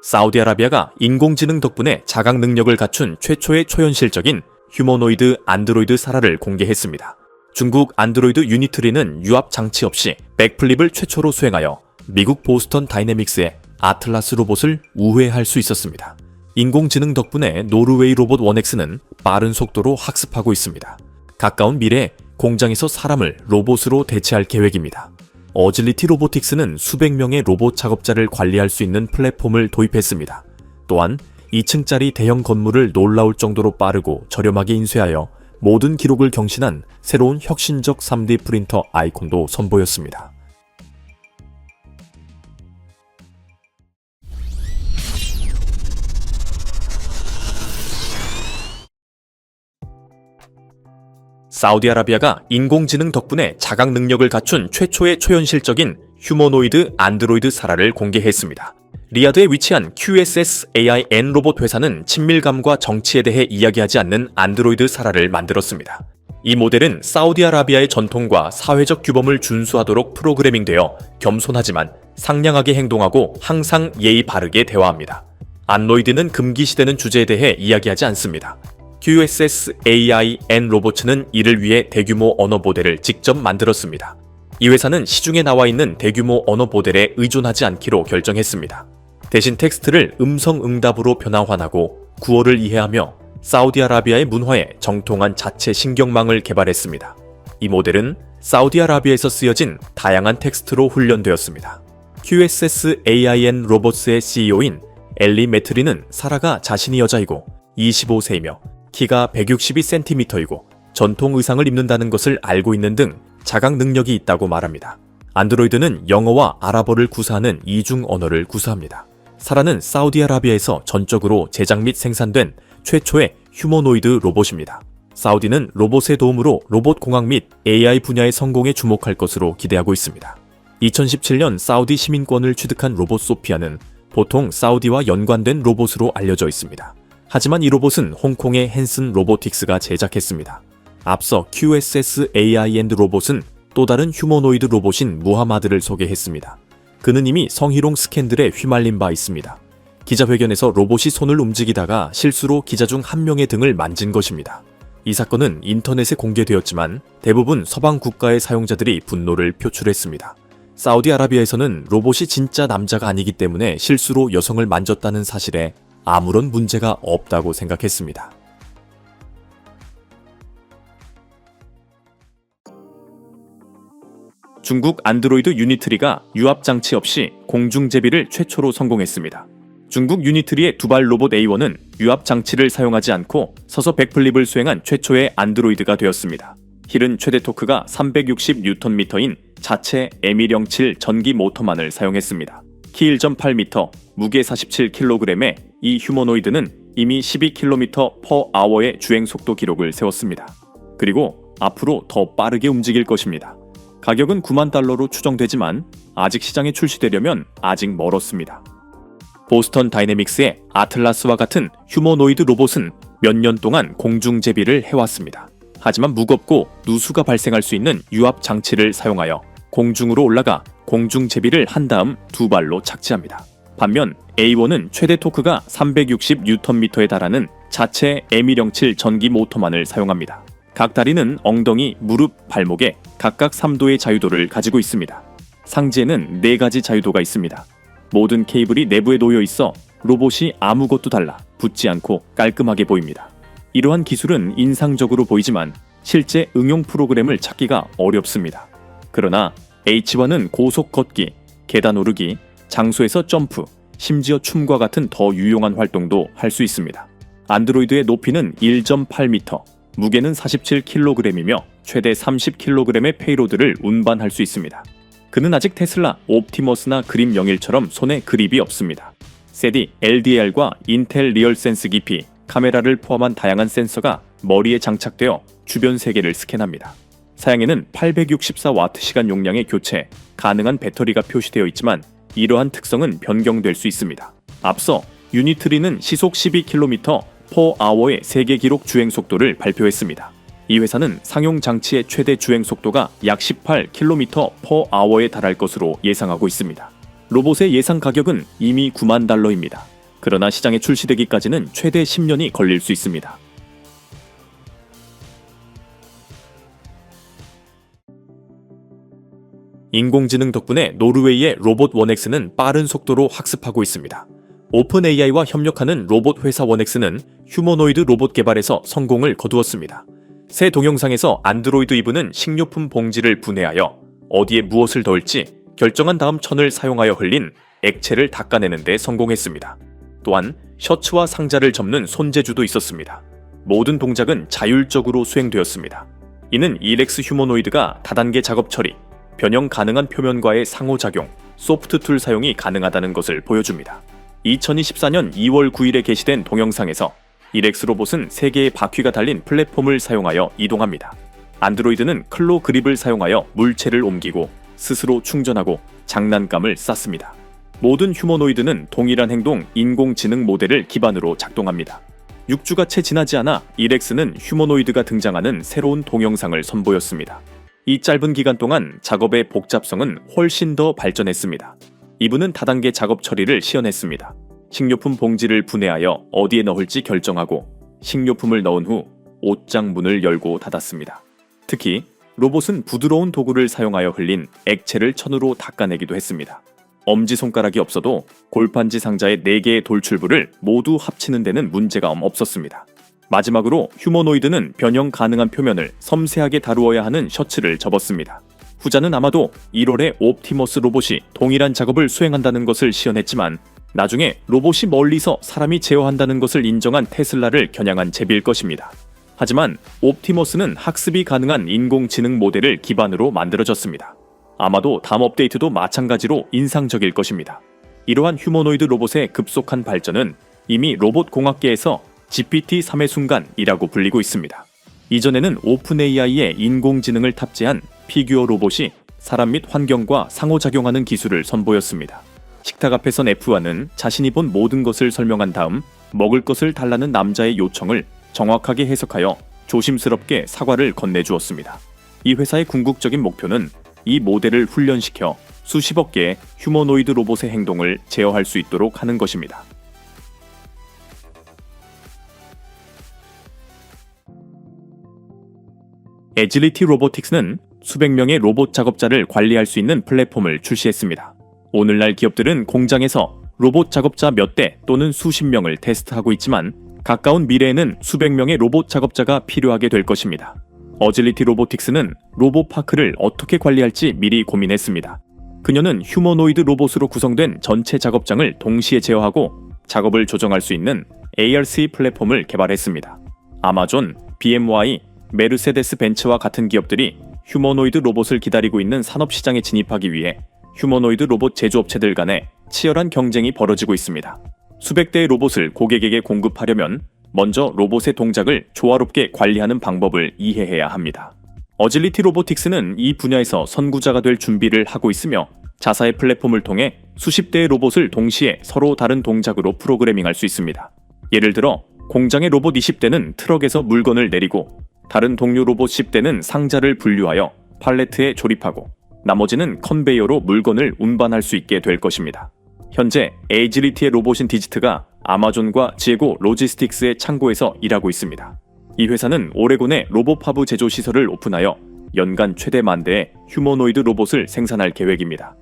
사우디아라비아가 인공지능 덕분에 자각 능력을 갖춘 최초의 초현실적인 휴머노이드 안드로이드 사라를 공개했습니다. 중국 안드로이드 유니트리는 유압 장치 없이 백플립을 최초로 수행하여 미국 보스턴 다이내믹스의 아틀라스 로봇을 우회할 수 있었습니다. 인공지능 덕분에 노르웨이 로봇 원엑스는 빠른 속도로 학습하고 있습니다. 가까운 미래에 공장에서 사람을 로봇으로 대체할 계획입니다. 어질리티 로보틱스는 수백 명의 로봇 작업자를 관리할 수 있는 플랫폼을 도입했습니다. 또한 2층짜리 대형 건물을 놀라울 정도로 빠르고 저렴하게 인쇄하여 모든 기록을 경신한 새로운 혁신적 3D 프린터 아이콘도 선보였습니다. 사우디아라비아가 인공지능 덕분에 자각 능력을 갖춘 최초의 초현실적인 휴머노이드 안드로이드 사라를 공개했습니다. 리야드에 위치한 QSS AIN 로봇 회사는 친밀감과 정치에 대해 이야기하지 않는 안드로이드 사라를 만들었습니다. 이 모델은 사우디아라비아의 전통과 사회적 규범을 준수하도록 프로그래밍되어 겸손하지만 상냥하게 행동하고 항상 예의 바르게 대화합니다. 안드로이드는 금기시되는 주제에 대해 이야기하지 않습니다. QSS AIN 로봇은 이를 위해 대규모 언어 모델을 직접 만들었습니다. 이 회사는 시중에 나와 있는 대규모 언어 모델에 의존하지 않기로 결정했습니다. 대신 텍스트를 음성 응답으로 변화환하고 구어를 이해하며 사우디아라비아의 문화에 정통한 자체 신경망을 개발했습니다. 이 모델은 사우디아라비아에서 쓰여진 다양한 텍스트로 훈련되었습니다. QSS AIN 로봇의 CEO인 엘리 메트리는 사라가 자신이 여자이고 25세이며 키가 162cm이고 전통 의상을 입는다는 것을 알고 있는 등 자각 능력이 있다고 말합니다. 안드로이드는 영어와 아랍어를 구사하는 이중 언어를 구사합니다. 사라는 사우디아라비아에서 전적으로 제작 및 생산된 최초의 휴머노이드 로봇입니다. 사우디는 로봇의 도움으로 로봇 공학 및 AI 분야의 성공에 주목할 것으로 기대하고 있습니다. 2017년 사우디 시민권을 취득한 로봇 소피아는 보통 사우디와 연관된 로봇으로 알려져 있습니다. 하지만 이 로봇은 홍콩의 헨슨 로보틱스가 제작했습니다. 앞서 QSS AIN 로봇은 또 다른 휴머노이드 로봇인 무하마드를 소개했습니다. 그는 이미 성희롱 스캔들에 휘말린 바 있습니다. 기자회견에서 로봇이 손을 움직이다가 실수로 기자 중 한 명의 등을 만진 것입니다. 이 사건은 인터넷에 공개되었지만 대부분 서방 국가의 사용자들이 분노를 표출했습니다. 사우디아라비아에서는 로봇이 진짜 남자가 아니기 때문에 실수로 여성을 만졌다는 사실에 아무런 문제가 없다고 생각했습니다. 중국 안드로이드 유니트리가 유압 장치 없이 공중 제비를 최초로 성공했습니다. 중국 유니트리의 두발 로봇 A1은 유압 장치를 사용하지 않고 서서 백플립을 수행한 최초의 안드로이드가 되었습니다. 힐은 최대 토크가 360Nm인 자체 M107 전기 모터만을 사용했습니다. 키 1.8m, 무게 47kg의 이 휴머노이드는 이미 12km/h의 주행 속도 기록을 세웠습니다. 그리고 앞으로 더 빠르게 움직일 것입니다. 가격은 $90,000로 추정되지만 아직 시장에 출시되려면 아직 멀었습니다. 보스턴 다이내믹스의 아틀라스와 같은 휴머노이드 로봇은 몇 년 동안 공중 제비를 해왔습니다. 하지만 무겁고 누수가 발생할 수 있는 유압 장치를 사용하여 공중으로 올라가 공중 제비를 한 다음 두 발로 착지합니다. 반면 A1은 최대 토크가 360Nm에 달하는 자체 M107 전기 모터만을 사용합니다. 각 다리는 엉덩이, 무릎, 발목에 각각 3도의 자유도를 가지고 있습니다. 상지에는 4가지 자유도가 있습니다. 모든 케이블이 내부에 놓여 있어 로봇이 아무것도 달라 붙지 않고 깔끔하게 보입니다. 이러한 기술은 인상적으로 보이지만 실제 응용 프로그램을 찾기가 어렵습니다. 그러나 H1은 고속 걷기, 계단 오르기, 장소에서 점프, 심지어 춤과 같은 더 유용한 활동도 할 수 있습니다. 안드로이드의 높이는 1.8m, 무게는 47kg이며 최대 30kg의 페이로드를 운반할 수 있습니다. 그는 아직 테슬라, 옵티머스나 그림 영일처럼 손에 그립이 없습니다. 세디, LDL과 인텔 리얼센스 기피, 카메라를 포함한 다양한 센서가 머리에 장착되어 주변 세계를 스캔합니다. 사양에는 864W시간 용량의 교체 가능한 배터리가 표시되어 있지만 이러한 특성은 변경될 수 있습니다. 앞서 유니트리는 시속 12km/h의 세계 기록 주행 속도를 발표했습니다. 이 회사는 상용 장치의 최대 주행 속도가 약 18km/h에 달할 것으로 예상하고 있습니다. 로봇의 예상 가격은 이미 $90,000입니다. 그러나 시장에 출시되기까지는 최대 10년이 걸릴 수 있습니다. 인공지능 덕분에 노르웨이의 로봇 원엑스는 빠른 속도로 학습하고 있습니다. 오픈 AI와 협력하는 로봇 회사 원엑스는 휴머노이드 로봇 개발에서 성공을 거두었습니다. 새 동영상에서 안드로이드 이브는 식료품 봉지를 분해하여 어디에 무엇을 넣을지 결정한 다음 천을 사용하여 흘린 액체를 닦아내는 데 성공했습니다. 또한 셔츠와 상자를 접는 손재주도 있었습니다. 모든 동작은 자율적으로 수행되었습니다. 이는 이렉스 휴머노이드가 다단계 작업 처리, 변형 가능한 표면과의 상호작용, 소프트 툴 사용이 가능하다는 것을 보여줍니다. 2024년 2월 9일에 게시된 동영상에서 이렉스 로봇은 3개의 바퀴가 달린 플랫폼을 사용하여 이동합니다. 안드로이드는 클로 그립을 사용하여 물체를 옮기고 스스로 충전하고 장난감을 쌌습니다. 모든 휴머노이드는 동일한 행동 인공지능 모델을 기반으로 작동합니다. 6주가 채 지나지 않아 이렉스는 휴머노이드가 등장하는 새로운 동영상을 선보였습니다. 이 짧은 기간 동안 작업의 복잡성은 훨씬 더 발전했습니다. 이분은 다단계 작업 처리를 시연했습니다. 식료품 봉지를 분해하여 어디에 넣을지 결정하고 식료품을 넣은 후 옷장 문을 열고 닫았습니다. 특히 로봇은 부드러운 도구를 사용하여 흘린 액체를 천으로 닦아내기도 했습니다. 엄지손가락이 없어도 골판지 상자의 4개의 돌출부를 모두 합치는 데는 문제가 없었습니다. 마지막으로 휴머노이드는 변형 가능한 표면을 섬세하게 다루어야 하는 셔츠를 접었습니다. 후자는 아마도 1월에 옵티머스 로봇이 동일한 작업을 수행한다는 것을 시연했지만 나중에 로봇이 멀리서 사람이 제어한다는 것을 인정한 테슬라를 겨냥한 제비일 것입니다. 하지만 옵티머스는 학습이 가능한 인공지능 모델을 기반으로 만들어졌습니다. 아마도 다음 업데이트도 마찬가지로 인상적일 것입니다. 이러한 휴머노이드 로봇의 급속한 발전은 이미 로봇 공학계에서 GPT-3의 순간이라고 불리고 있습니다. 이전에는 오픈 AI에 인공지능을 탑재한 피규어 로봇이 사람 및 환경과 상호작용하는 기술을 선보였습니다. 식탁 앞에 선 F와는 자신이 본 모든 것을 설명한 다음 먹을 것을 달라는 남자의 요청을 정확하게 해석하여 조심스럽게 사과를 건네주었습니다. 이 회사의 궁극적인 목표는 이 모델을 훈련시켜 수십억 개의 휴머노이드 로봇의 행동을 제어할 수 있도록 하는 것입니다. 애질리티 로보틱스는 수백 명의 로봇 작업자를 관리할 수 있는 플랫폼을 출시했습니다. 오늘날 기업들은 공장에서 로봇 작업자 몇 대 또는 수십 명을 테스트하고 있지만 가까운 미래에는 수백 명의 로봇 작업자가 필요하게 될 것입니다. 어질리티 로보틱스는 로봇파크를 어떻게 관리할지 미리 고민했습니다. 그녀는 휴머노이드 로봇으로 구성된 전체 작업장을 동시에 제어하고 작업을 조정할 수 있는 ARC 플랫폼을 개발했습니다. 아마존, BMY, 메르세데스 벤츠와 같은 기업들이 휴머노이드 로봇을 기다리고 있는 산업시장에 진입하기 위해 휴머노이드 로봇 제조업체들 간에 치열한 경쟁이 벌어지고 있습니다. 수백 대의 로봇을 고객에게 공급하려면 먼저 로봇의 동작을 조화롭게 관리하는 방법을 이해해야 합니다. 어질리티 로보틱스는 이 분야에서 선구자가 될 준비를 하고 있으며 자사의 플랫폼을 통해 수십 대의 로봇을 동시에 서로 다른 동작으로 프로그래밍할 수 있습니다. 예를 들어 공장의 로봇 20대는 트럭에서 물건을 내리고 다른 동료 로봇 10대는 상자를 분류하여 팔레트에 조립하고 나머지는 컨베이어로 물건을 운반할 수 있게 될 것입니다. 현재 에이질리티의 로봇인 디지트가 아마존과 지에고 로지스틱스의 창고에서 일하고 있습니다. 이 회사는 오레곤에 로봇파브 제조 시설을 오픈하여 연간 최대 10,000대의 휴머노이드 로봇을 생산할 계획입니다.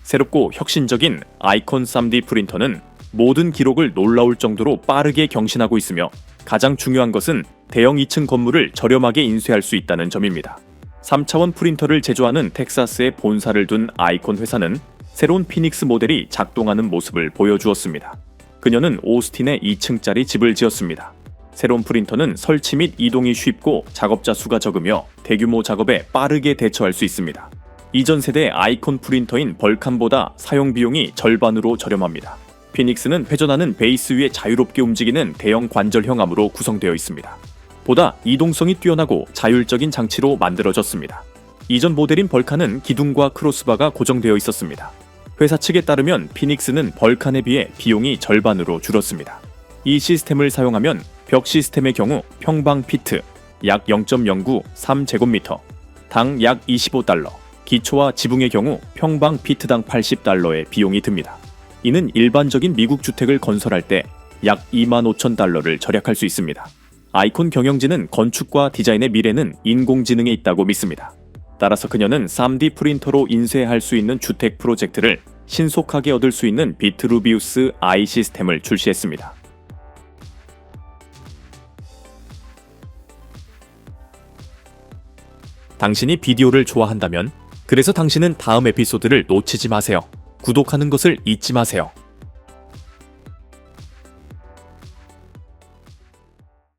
새롭고 혁신적인 아이콘 3D 프린터는 모든 기록을 놀라울 정도로 빠르게 경신하고 있으며 가장 중요한 것은 대형 2층 건물을 저렴하게 인쇄할 수 있다는 점입니다. 3차원 프린터를 제조하는 텍사스에 본사를 둔 아이콘 회사는 새로운 피닉스 모델이 작동하는 모습을 보여주었습니다. 그녀는 오스틴에 2층짜리 집을 지었습니다. 새로운 프린터는 설치 및 이동이 쉽고 작업자 수가 적으며 대규모 작업에 빠르게 대처할 수 있습니다. 이전 세대의 아이콘 프린터인 벌칸보다 사용 비용이 절반으로 저렴합니다. 피닉스는 회전하는 베이스 위에 자유롭게 움직이는 대형 관절형 암으로 구성되어 있습니다. 보다 이동성이 뛰어나고 자율적인 장치로 만들어졌습니다. 이전 모델인 벌칸은 기둥과 크로스바가 고정되어 있었습니다. 회사 측에 따르면 피닉스는 벌칸에 비해 비용이 절반으로 줄었습니다. 이 시스템을 사용하면 벽 시스템의 경우 평방 피트 약 0.09 3제곱미터, 당 약 $25, 기초와 지붕의 경우 평방 피트당 $80의 비용이 듭니다. 이는 일반적인 미국 주택을 건설할 때 약 25,000달러를 절약할 수 있습니다. 아이콘 경영진은 건축과 디자인의 미래는 인공지능에 있다고 믿습니다. 따라서 그녀는 3D 프린터로 인쇄할 수 있는 주택 프로젝트를 신속하게 얻을 수 있는 비트루비우스 I 시스템을 출시했습니다. 당신이 비디오를 좋아한다면, 그래서 당신은 다음 에피소드를 놓치지 마세요. 구독하는 것을 잊지 마세요.